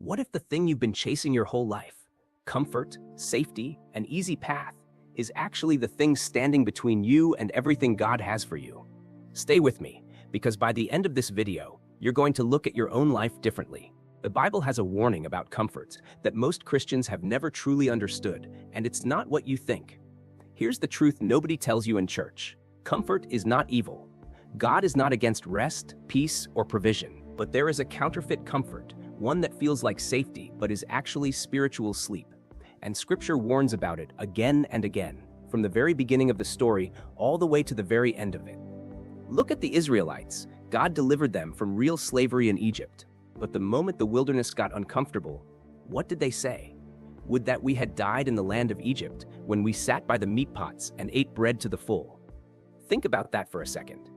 What if the thing you've been chasing your whole life, comfort, safety, an easy path, is actually the thing standing between you and everything God has for you? Stay with me, because by the end of this video, you're going to look at your own life differently. The Bible has a warning about comforts that most Christians have never truly understood, and it's not what you think. Here's the truth nobody tells you in church. Comfort is not evil. God is not against rest, peace, or provision, but there is a counterfeit comfort, one that feels like safety but is actually spiritual sleep. And Scripture warns about it again and again, from the very beginning of the story all the way to the very end of it. Look at the Israelites. God delivered them from real slavery in Egypt. But the moment the wilderness got uncomfortable, what did they say? Would that we had died in the land of Egypt when we sat by the meat pots and ate bread to the full. Think about that for a second.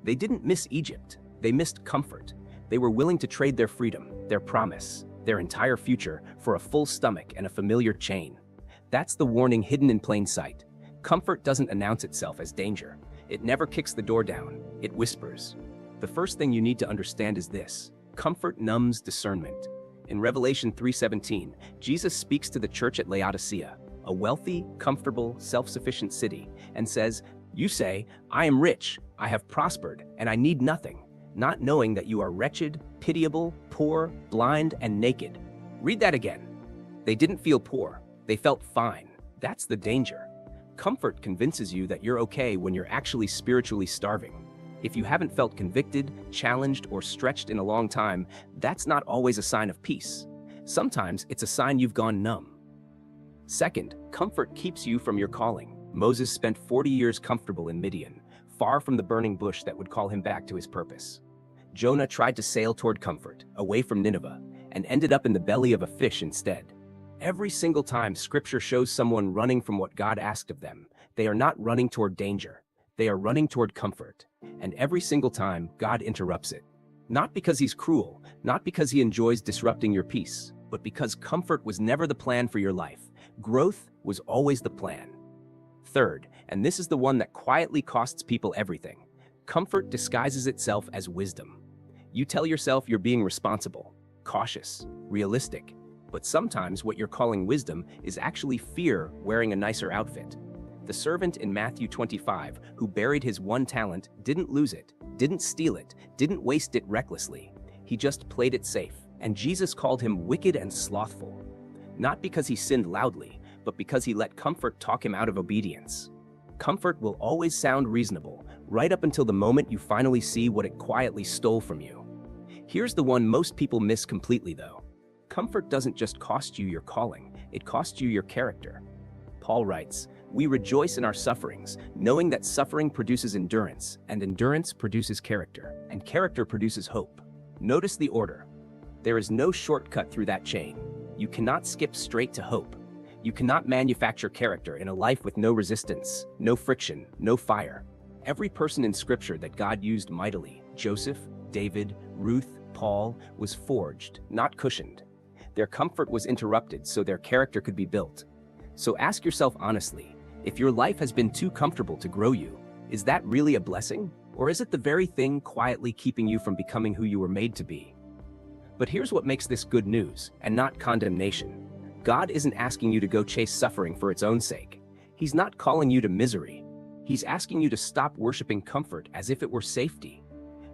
They didn't miss Egypt, they missed comfort. They were willing to trade their freedom, their promise, their entire future for a full stomach and a familiar chain. That's the warning hidden in plain sight. Comfort doesn't announce itself as danger. It never kicks the door down, it whispers. The first thing you need to understand is this: comfort numbs discernment. In Revelation 3:17, Jesus speaks to the church at Laodicea, a wealthy, comfortable, self-sufficient city, and says, "You say, 'I am rich, I have prospered, and I need nothing,' not knowing that you are wretched, pitiable, poor, blind, and naked." Read that again. They didn't feel poor, they felt fine. That's the danger. Comfort convinces you that you're okay when you're actually spiritually starving. If you haven't felt convicted, challenged, or stretched in a long time, that's not always a sign of peace. Sometimes it's a sign you've gone numb. Second, comfort keeps you from your calling. Moses spent 40 years comfortable in Midian, far from the burning bush that would call him back to his purpose. Jonah tried to sail toward comfort, away from Nineveh, and ended up in the belly of a fish instead. Every single time Scripture shows someone running from what God asked of them, they are not running toward danger. They are running toward comfort. And every single time, God interrupts it. Not because he's cruel, not because he enjoys disrupting your peace, but because comfort was never the plan for your life. Growth was always the plan. Third, and this is the one that quietly costs people everything, comfort disguises itself as wisdom. You tell yourself you're being responsible, cautious, realistic, but sometimes what you're calling wisdom is actually fear wearing a nicer outfit. The servant in Matthew 25 who buried his 1 talent didn't lose it, didn't steal it, didn't waste it recklessly. He just played it safe, and Jesus called him wicked and slothful. Not because he sinned loudly, but because he let comfort talk him out of obedience. Comfort will always sound reasonable, right up until the moment you finally see what it quietly stole from you. Here's the one most people miss completely though. Comfort doesn't just cost you your calling, it costs you your character. Paul writes, "We rejoice in our sufferings, knowing that suffering produces endurance, and endurance produces character, and character produces hope." Notice the order. There is no shortcut through that chain. You cannot skip straight to hope. You cannot manufacture character in a life with no resistance, no friction, no fire. Every person in Scripture that God used mightily, Joseph, David, Ruth, Paul, was forged, not cushioned. Their comfort was interrupted so their character could be built. So ask yourself honestly, if your life has been too comfortable to grow you, is that really a blessing? Or is it the very thing quietly keeping you from becoming who you were made to be? But here's what makes this good news, and not condemnation. God isn't asking you to go chase suffering for its own sake. He's not calling you to misery. He's asking you to stop worshiping comfort as if it were safety.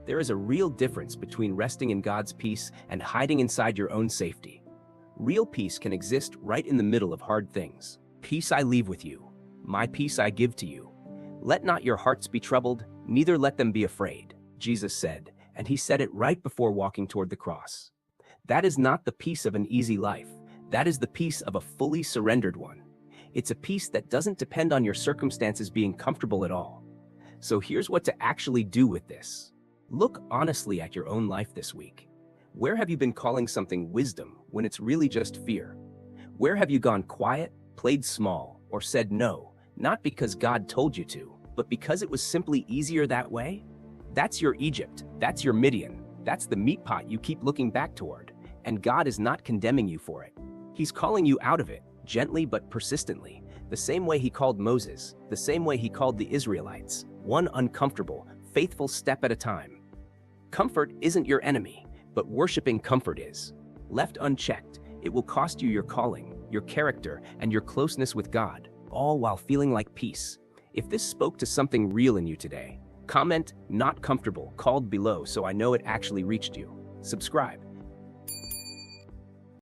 There is a real difference between resting in God's peace and hiding inside your own safety. Real peace can exist right in the middle of hard things. "Peace I leave with you, my peace I give to you. Let not your hearts be troubled, neither let them be afraid," Jesus said, and he said it right before walking toward the cross. That is not the peace of an easy life. That is the peace of a fully surrendered one. It's a peace that doesn't depend on your circumstances being comfortable at all. So here's what to actually do with this. Look honestly at your own life this week. Where have you been calling something wisdom when it's really just fear? Where have you gone quiet, played small, or said no, not because God told you to, but because it was simply easier that way? That's your Egypt, that's your Midian, that's the meat pot you keep looking back toward, and God is not condemning you for it. He's calling you out of it, gently but persistently, the same way he called Moses, the same way he called the Israelites, one uncomfortable, faithful step at a time. Comfort isn't your enemy, but worshiping comfort is. Left unchecked, it will cost you your calling, your character, and your closeness with God, all while feeling like peace. If this spoke to something real in you today, comment "not comfortable" called below so I know it actually reached you. Subscribe